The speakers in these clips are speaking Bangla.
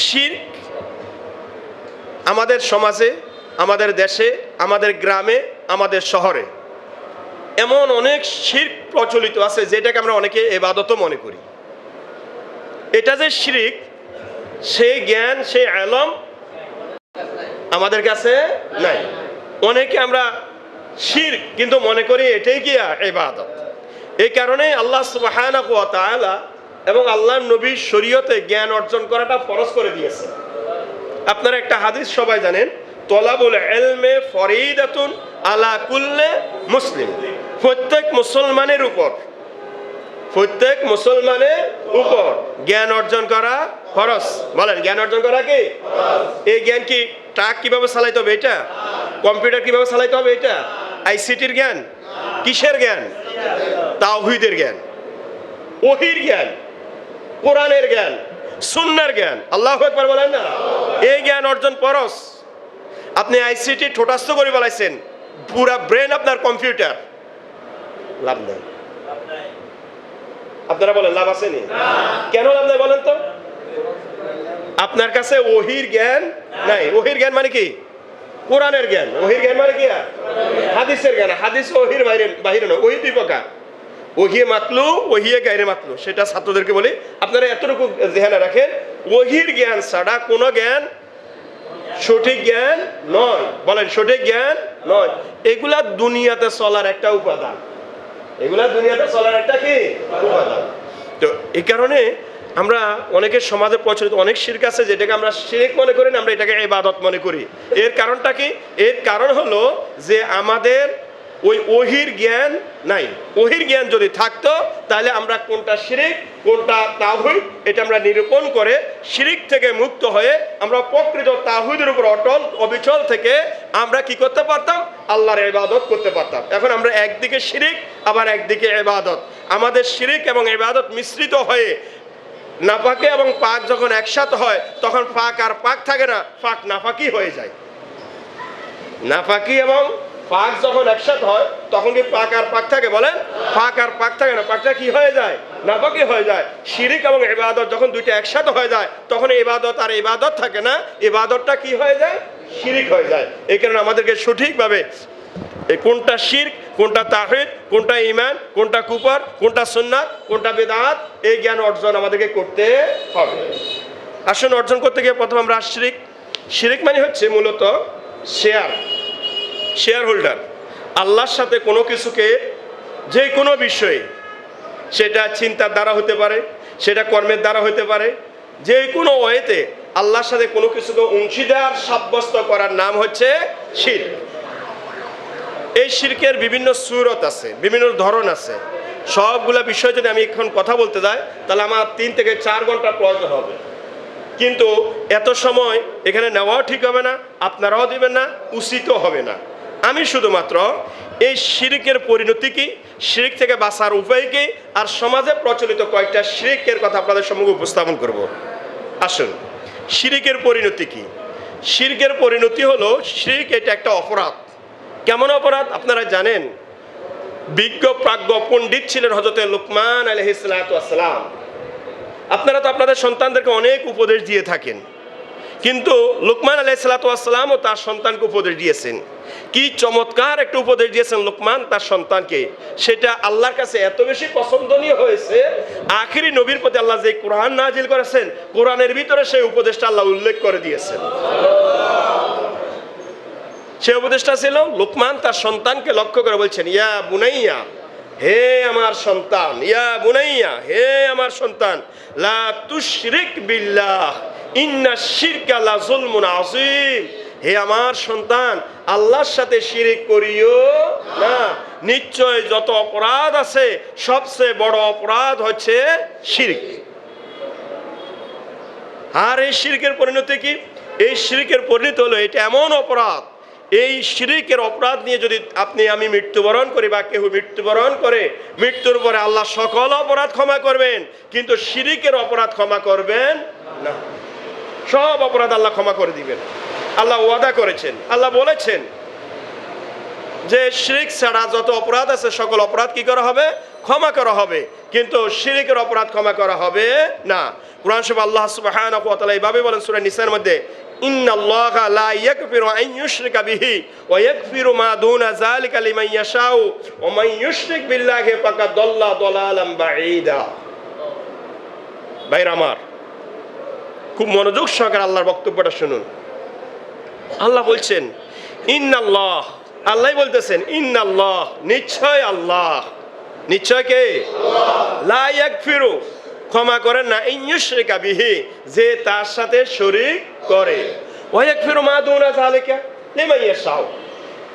শিরক আমাদের সমাজে, আমাদের দেশে, আমাদের গ্রামে, আমাদের শহরে এমন অনেক শিরক প্রচলিত আছে যেটাকে আমরা অনেকে ইবাদতও মনে করি। এটা যে শিরক, সেই জ্ঞান, সেই ইলম আমাদের কাছে নাই। অনেকে আমরা শিরক কিন্তু মনে করি এটাই কি ইবাদত। এই কারণে আল্লাহ সুবহানাহু ওয়া তাআলা এবং আল্লাহর নবীর শরীয়তে জ্ঞান অর্জন করাটা ফরজ করে দিয়েছে। আপনারা একটা হাদিস সবাই জানেন, তলাবুল ইলমে ফরিদাতুন আলা কুল্লি মুসলিম। প্রত্যেক মুসলমানের উপর জ্ঞান অর্জন করা ফরজ। বলেন, জ্ঞান অর্জন করা কি? এই জ্ঞান কি ট্রাক কিভাবে চালাইতে হবে এটা, কম্পিউটার কিভাবে চালাইতে হবে এটা, আইসিটির জ্ঞান? কিসের জ্ঞান? তাওহীদের জ্ঞান, ওহীর জ্ঞান, কোরআনের জ্ঞান, সুন্নাহর জ্ঞান। আল্লাহু আকবার বলেন না। এই জ্ঞান অর্জন ফরজ। আপনি আইসিটি ঠোঁটাস্থ করে বলাইছেন, পুরা ব্রেন আপনার কম্পিউটার, লাভ নেই। আপনারা বলেন লাভ আছে নি? কেন লাভ নাই বলেন তো? আপনার কাছে ওহীর জ্ঞান নাই। ওহীর জ্ঞান মানে কি? কোরআনের জ্ঞান। ওহীর জ্ঞান মানে কি? হাদিসের জ্ঞান। হাদিস ওহীর বাইরে নয়। ওহী দুই প্রকার, ওহিয়ে মাতলু, ওহিয়ে গায়রে মাতলু। সেটা ছাত্রদেরকে বলি, আপনারা এতটুকু ধ্যানে রাখেন, ওহীর জ্ঞান ছাড়া কোনো জ্ঞান সঠিক জ্ঞান নয়। বলেন, সঠিক জ্ঞান নয়। এগুলা দুনিয়াতে চলার একটা উপাদান। এগুলা দুনিয়াতে চলার একটা কি উপাদান। তো এই কারণে আমরা অনেকের সমাজে প্রচলিত অনেক শিরক আছে যেটাকে আমরা শিরক মনে করি না, আমরা এটাকে ইবাদত মনে করি। এর কারণটা কি? এর কারণ হলো যে আমাদের ওই ওহীর জ্ঞান নাই। ওহীর জ্ঞান যদি থাকতো তাহলে আমরা কোনটা শিরক কোনটা তাওহীদ এটা আমরা নিরূপণ করে শিরক থেকে মুক্ত হয়ে আমরা প্রকৃত তাওহীদের উপর অটল অবিচল থেকে আমরা কি করতে পারতাম? আল্লাহর ইবাদত করতে পারতাম। এখন আমরা একদিকে শিরক আবার একদিকে ইবাদত। আমাদের শিরক এবং ইবাদত মিশ্রিত হয়ে নাপাকে এবং পাক যখন একসাথে হয় তখন পাক আর পাক থাকে না, পাক নাপাকি হয়ে যায়। নাপাকি এবং পাক যখন একসাথে হয় তখন কি পাক আর পাক থাকে? বলেন, পাক আর পাক থাকে না, পাকটা কি হয়ে যায়? নাপাকি হয়ে যায়। শিরক এবং ইবাদত যখন দুইটা একসাথে হয়ে যায় তখন ইবাদত আর ইবাদত থাকে না, ইবাদতটা কি হয়ে যায়? শিরক হয়ে যায়। এই কারণে আমাদেরকে সঠিকভাবে কোনটা শিরক, কোনটা তাওহীদ, কোনটা ঈমান, কোনটা কুফর, কোনটা সুন্নাত, কোনটা বিদআত, এই জ্ঞান অর্জন আমাদেরকে করতে হবে। আসুন, অর্জন করতে গিয়ে প্রথম আমরা শিরক মানে হচ্ছে মূলত শেয়ার হোল্ডার। আল্লাহর সাথে কোনো কিছুকে যে কোনো বিষয়ে, সেটা চিন্তার দ্বারা হতে পারে, সেটা কর্মের দ্বারা হতে পারে, যে কোনো ওয়েতে আল্লাহর সাথে কোনো কিছুকে অংশীদার সাব্যস্ত করার নাম হচ্ছে শিরক। এই শিরকের বিভিন্ন সূরত আছে, বিভিন্ন ধরন আছে। সবগুলা বিষয় যদি আমি এখন কথা বলতে যাই তাহলে আমার 3 থেকে 4 ঘন্টা প্রয়োজন হবে, কিন্তু এত সময় এখানে নেওয়াও ঠিক হবে না, আপনারাও দিবেন না, উচিতও হবে না। আমি শুধুমাত্র এই শিরকের পরিণতি কি, শিরক থেকে বাঁচার উপায় কি, আর সমাজে প্রচলিত কয়েকটা শিরকের কথা আপনাদের সম্মুখে উপস্থাপন করব। আসুন, শিরকের পরিণতি কি? শিরকের পরিণতি হলো, শিরক এটা একটা অপরাধ। কেমন অপরাধ আপনারা জানেন? বিজ্ঞ প্রাজ্ঞ পণ্ডিত ছিলেন হযরত লুকমান আলাইহিস সালাম। আপনারা তো আপনাদের সন্তানদেরকে অনেক উপদেশ দিয়ে থাকেন, কিন্তু লুকমান আলাইহিস সালামও তার সন্তানকে উপদেশ দিয়েছেন। কি চমৎকার একটা উপদেশ দিয়েছেন লুকমান তার সন্তানকে, সেটা আল্লাহর কাছে এত বেশি পছন্দনীয় হয়েছে, আখিরি নবীর প্রতি আল্লাহ যে কোরআন নাজিল করেছেন, কোরআনের ভিতরে সেই উপদেশটা আল্লাহ উল্লেখ করে দিয়েছেন। সেই উপদেশটা ছিল, লুকমান তার সন্তানকে লক্ষ্য করে বলছেন, ইয়া বুনাইয়া, হে আমার সন্তান, ইয়া বুনাইয়া, হে আমার সন্তান, লা তুশরিক বিল্লাহ ইন্নাশ শিরকা লা যুলমুন আযীম। হে আমার সন্তান, আল্লাহর সাথে শিরক করিও না, নিশ্চয় যত অপরাধ আছে সবচেয়ে বড় অপরাধ হচ্ছে শিরক। আর এই শিরকের পরিণতি কি? এই শিরকের পরিণতি হলো, এটা এমন অপরাধ, এই শিরকের অপরাধ নিয়ে যদি আপনি আমি মৃত্যুবরণ করি বা কেউ মৃত্যুবরণ করে, মৃত্যুর পরে আল্লাহ সকল অপরাধ ক্ষমা করবেন, কিন্তু শিরকের অপরাধ ক্ষমা করবেন না। সব অপরাধ আল্লাহ ক্ষমা করে দিবেন। আল্লাহ ওয়াদা করেছেন, আল্লাহ বলেছেন, যে শিরিক ছাড়া যত অপরাধ আছে সকল অপরাধ কি করা হবে? ক্ষমা করা হবে, কিন্তু শিরিকের অপরাধ ক্ষমা করা হবে না। কুরআন শরীফে আল্লাহ সুবহানাহু ওয়া তাআলা এইভাবে বলেন সূরা নিসার মধ্যে, ইন্নাল্লাহা লা ইয়াগফিরু আন ইউশরিকা বিহি ওয়া ইয়াগফিরু মা দুনা যালিকা লিমান ইয়াশাউ ওয়া মান ইউশরিক বিল্লাহি ফাকাদ দাল্লা দালালাম বাঈদা। ভাইরা আমার, খুব মনোযোগ সহকারে আল্লাহর বক্তব্যটা শুনুন। আল্লাহ বলছেন ইন্নাল্লাহ, আল্লাহ বলতেছেন ইন্নাল্লাহ, নিশ্চয় আল্লাহ, নিশ্চয় কে? লা ইয়াগফিরু, ক্ষমা করেন না, ইন ইউশরিকা বিহি, যে তার সাথে শরীক করে, ওয়া ইয়াগফিরু মা দুনা যালিকা লিমান ইয়াশাউ,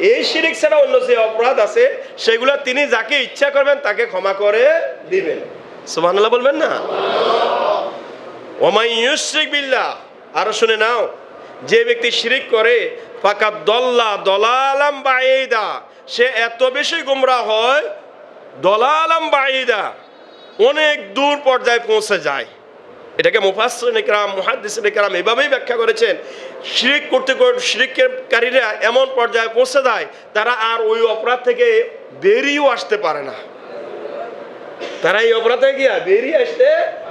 এই শিরিক ছাড়া অন্য যে অপরাধ আছে সেগুলো তিনি যাকে ইচ্ছা করবেন তাকে ক্ষমা করে দিবেন। সুবহানাল্লাহ বলবেন না? ওয়া মান ইউশরিক বিল্লাহ, আরো শুনে নাও, যে ব্যক্তি শিরিক করে ফাকাদ দাল্লা দালালাম বাঈদা, সে এত বেশি গোমরাহ হয়, দালালাম বাঈদা, অনেক দূর পর্যায়ে পৌঁছে যায়। এটাকে মুফাসসিরিনে কেরাম, মুহাদ্দিসিনে কেরাম এভাবেই ব্যাখ্যা করেছেন, শিরিক করতে করতে শিরিককারীরা এমন পর্যায়ে পৌঁছে যায় তারা আর ওই অপরাধ থেকে বেরিয়েও আসতে পারে না, তারা এই অপরাধ থেকে বেরিয়ে আসতে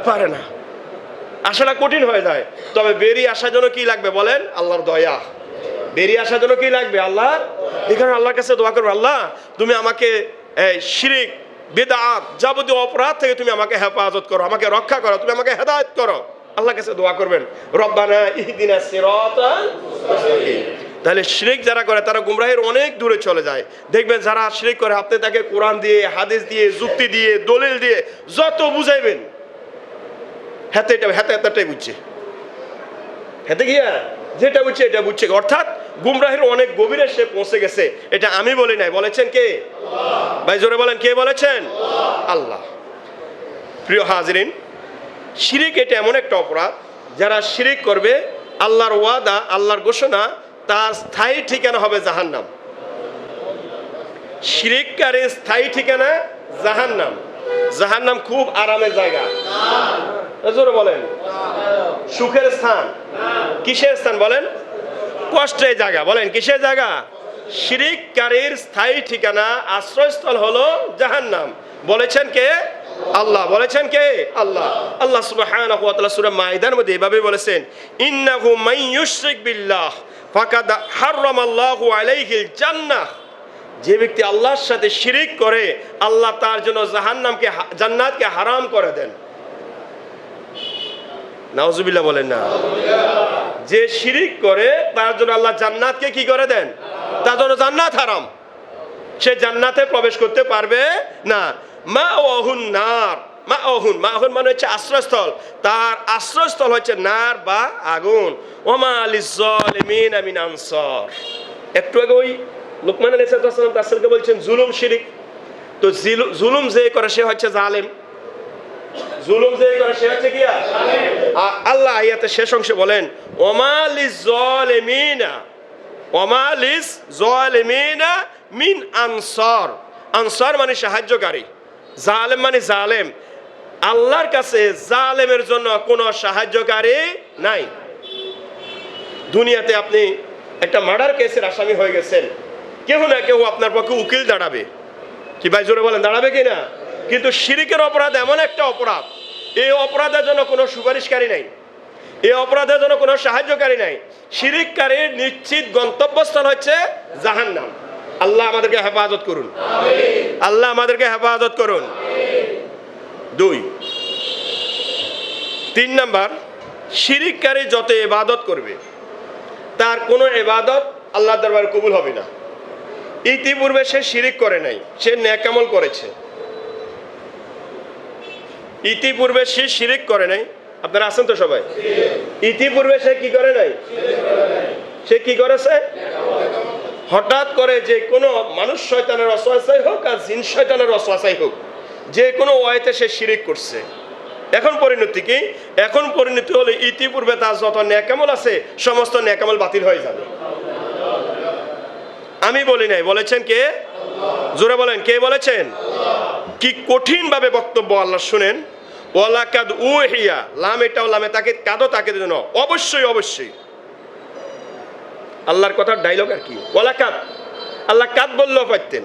পারে না, আসাটা কঠিন হয়ে যায়। তবে বেরিয়ে আসার জন্য কি লাগবে বলেন? আল্লাহর দয়া। বেরিয়ে আসার জন্য কি লাগবে? আল্লাহ। এখানে আল্লাহর কাছে দোয়া করবো, আল্লাহ তুমি আমাকে শিরিক, বিদআত, যাবতীয় অপরাধ থেকে তুমি আমাকে হেফাজত করো, আমাকে রক্ষা করো, তুমি আমাকে হেদায়েত করো। আল্লাহর কাছে দোয়া করবেন, রব্বানা ইহদিনাস সিরাতাল মুস্তাকিম। তাহলে শিরিক যারা করে তারা গুমরাহির অনেক দূরে চলে যায়। দেখবেন যারা শিরিক করে আপনি তাকে কোরআন দিয়ে, হাদিস দিয়ে, যুক্তি দিয়ে, দলিল দিয়ে যত বুঝাইবেন, হাতে এটাই বুঝছে, হাতে গিয়া যেটা বুঝছে এটা বুঝছে, অর্থাৎ গুমরাহির অনেক গভীরে সে পৌঁছে গেছে। এটা আমি বলি নাই, বলেছেন কে? ভাই জোরে বলেন, কে বলেছেন? আল্লাহ। প্রিয় হাজিরিন, শিরিক এটা এমন একটা অপরাধ, যারা শিরিক করবে আল্লাহর ওয়াদা, আল্লাহর ঘোষণা, তার স্থায়ী ঠিকানা হবে জাহান্নাম। শিরিককারীর স্থায়ী ঠিকানা জাহান্নাম। জাহান্নাম খুব আরামের জায়গা, জোরে বলেন। সুখের স্থান? কিসের স্থান বলেন? কষ্টের জায়গা। বলেন কিসের জায়গা? শিরিককারীর স্থায়ী ঠিকানা, আশ্রয়স্থল হলো জাহান্নাম। বলেছেন কে? আল্লাহ। বলেছেন কে? আল্লাহ। আল্লাহ সুবহানাহু ওয়া তাআলা সূরা মাইদার মধ্যে এভাবে বলেছেন, ইন্নাহু মান ইউশরিক বিল্লাহ ফাকাদ হারামাল্লাহু আলাইহিল জান্নাহ, যে ব্যক্তি আল্লাহর সাথে শিরিক করে আল্লাহ তার জন্য জান্নাতকে হারাম করে দেন। নাউজুবিল্লাহ বলেন না। যে শিরিক করে তার জন্য আল্লাহ জান্নাতকে কি করে দেন? তার জন্য জান্নাত হারাম, সে জান্নাতে প্রবেশ করতে পারবে না। মাওয়াহুন নার, মাওয়াহুন মানে হচ্ছে আশ্রয়স্থল, তার আশ্রয়স্থল হচ্ছে নার বা আগুন। ওমা লিজ্জালিমিনা মিন আনসার। একটু আগে ওই লুকমান আলাইহিস সালাম রাসূলকে বলছেন জুলুম শিরিক, তো জুলুম যে করে সে হচ্ছে জালেম, জুলুম যে করে সে হচ্ছে কি? আল্লাহ আয়াতের শেষ অংশে বলেন ওমা লিজ্জালিমিনা, ওমা লিজ্জালিমিনা মিন আনসার। আনসার মানে সাহায্যকারী, জালেম মানে জালেম। আল্লাহর কাছে জালেমের জন্য কোনো সাহায্যকারী নাই। দুনিয়াতে আপনি একটা মার্ডার কেসের আসামি হয়ে গেছেন, কেউ না কেউ আপনার পক্ষে উকিল দাঁড়াবে, কি ভাই জোরে বলেন, দাঁড়াবে কি না? কিন্তু শিরিকের অপরাধ এমন একটা অপরাধ, এই অপরাধের জন্য কোনো সুপারিশকারী নাই, এই অপরাধের জন্য কোনো সাহায্যকারী নাই। শিরিককারীর নিশ্চিত গন্তব্যস্থল হচ্ছে জাহান্নাম। আল্লাহ আমাদেরকে হেফাজত করুন, আল্লাহ আমাদেরকে হেফাজত করুন। 2, 3 নাম্বার, শিরিককারী যত ইবাদত করবে তার কোনো ইবাদত আল্লাহর দরবারে কবুল হবে না। ইতিপূর্বে সে শিরিক করে নাই, সে নেক আমল করেছে। ইতিপূর্বে সে শিরিক করে নাই, আপনারা আছেন তো সবাই? ইতিপূর্বে সে কি করে নাই? সে কি করেছে? হঠাৎ করে যে কোনো মানুষ শয়তানের ওয়াসওয়াসাই হোক আর জিন শয়তানের ওয়াসওয়াসাই হোক, যে কোনো ওয়াইতে সে শিরিক করছে। এখন পরিণতি কি? এখন পরিণতি হলে ইতিপূর্বে তার যত নেক আমল আছে সমস্ত নেক আমল বাতিল হয়ে যাবে। আমি বলি নাই, বলেছেন কে? জোরে বলেন, কে বলেছেন? কি কঠিন ভাবে বক্তব্য আল্লাহ শুনেন। ওয়ালাকাদ উহিয়া, লাম এটাও লামে তাকে কাদো তাকে জন্য, অবশ্যই অবশ্যই আল্লাহর কথার ডায়লগ আর কি। ওয়ালাকাদ আল্লাহ কাত বললেও পারতেন,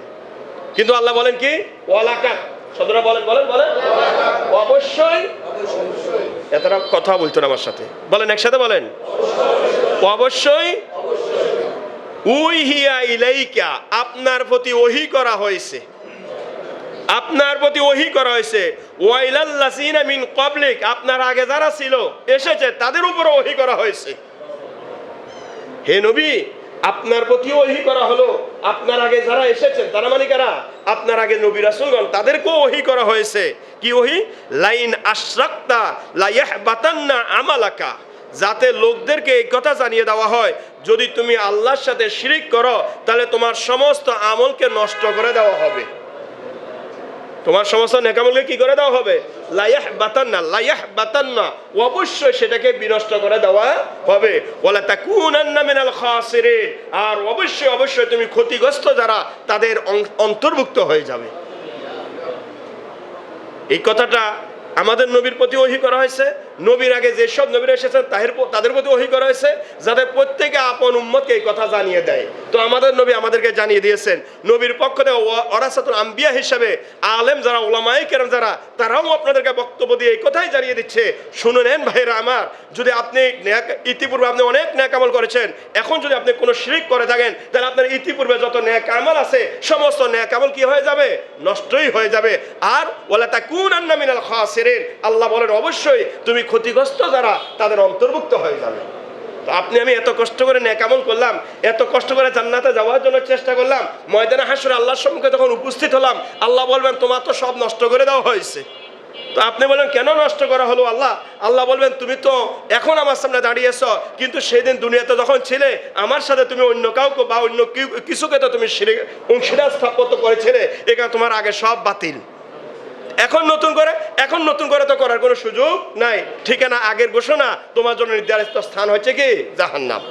কিন্তু আল্লাহ বলেন কি ওয়ালা কাত। সদরা বলেন বলেন বলেন অবশ্যই। এতটা কথা বলতো না আমার সাথে, বলেন একসাথে বলেন অবশ্যই। উহিয়া ইলাইকা, আপনার প্রতি ওহী করা হয়েছে, আপনার প্রতি ওহী করা হয়েছে। ওয়াইলাল্লাযিনা মিন ক্বাবলিক, আপনার আগে যারা ছিল এসেছে তাদের উপর ওহী করা হয়েছে। হে নবী, আপনার প্রতি ওহী করা হলো, আপনার আগে যারা এসেছেন তারা মানে কারা? আপনার আগে নবী রাসূলগণ, তাদেরকেও ওহী করা হয়েছে। কি ওহী? লাইন আশরাকতা লা ইয়াহবাতান্না আমালাকা, যাতে লোকদেরকে এই কথা জানিয়ে দেওয়া হয় যদি তুমি আল্লাহর সাথে শিরিক করো তাহলে তোমার সমস্ত আমলকে নষ্ট করে দেওয়া হবে, তোমার সমস্ত নেকামলকে কি করে দেওয়া হবে? লায়াহ বাতান্না, লায়াহ বাতান্না, অবশ্যই সেটাকে বিনষ্ট করে দেওয়া হবে। ওয়ালা তাকুনান্না মিনাল খাসিরিন, আর অবশ্যই অবশ্যই তুমি ক্ষতিগ্রস্ত যারা তাদের অন্তর্ভুক্ত হয়ে যাবে। এই কথাটা আমাদের নবীর প্রতি ওহী করা হয়েছে। নবীর আগে যেসব নবীরা এসেছেন তাদের প্রতি ওহী করা হয়েছে, যাতে প্রত্যেকে আপন উম্মতকে এই কথা জানিয়ে দেয়। তো আমাদের নবী আমাদেরকে জানিয়ে দিয়েছেন। নবীর পক্ষ থেকে ওয়ারাসাতুল আম্বিয়া হিসাবে আলেম যারা, উলামায়ে কেরাম যারা, তারাও আপনাদেরকে বক্তব্য দিয়ে এই কথাই জানিয়ে দিচ্ছে, শুনে নেন ভাইরা আমার, যদি আপনি ইতিপূর্বে আপনি অনেক নেক আমল করেছেন, এখন যদি আপনি কোনো শিরক করে থাকেন তাহলে আপনার ইতিপূর্বে যত নেক আমল আছে সমস্ত নেক আমল কি হয়ে যাবে? নষ্টই হয়ে যাবে। আর ওয়ালা তাকুনান্না মিনাল খাসিরিন, আল্লাহ বলেন অবশ্যই তুমি ক্ষতিগ্রস্ত যারা তাদের অন্তর্ভুক্ত হয়ে যাবে। তো আপনি আমি এত কষ্ট করে নেক আমল করলাম, এত কষ্ট করে জান্নাতে যাওয়ার জন্য চেষ্টা করলাম, ময়দানে হাসরে আল্লাহর সম্মুখে যখন উপস্থিত হলাম, আল্লাহ বলবেন তোমার তো সব নষ্ট করে দেওয়া হয়েছে। তো আপনি বলেন কেন নষ্ট করা হলো আল্লাহ? আল্লাহ বলবেন তুমি তো এখন আমার সামনে দাঁড়িয়েছ, কিন্তু সেদিন দুনিয়াতে যখন ছিলে আমার সাথে তুমি অন্য কাউকে বা অন্য কিছুকে তো তুমি অংশীদার স্থাপত্য করেছিলে, এখানে তোমার আগে সব বাতিল। এখন নতুন করে তো করার কোনো সুযোগ নাই। ঠিকানা আগের ঘোষণা, তোমার জন্য নির্ধারিত স্থান হচ্ছে কি জাহান্নাম।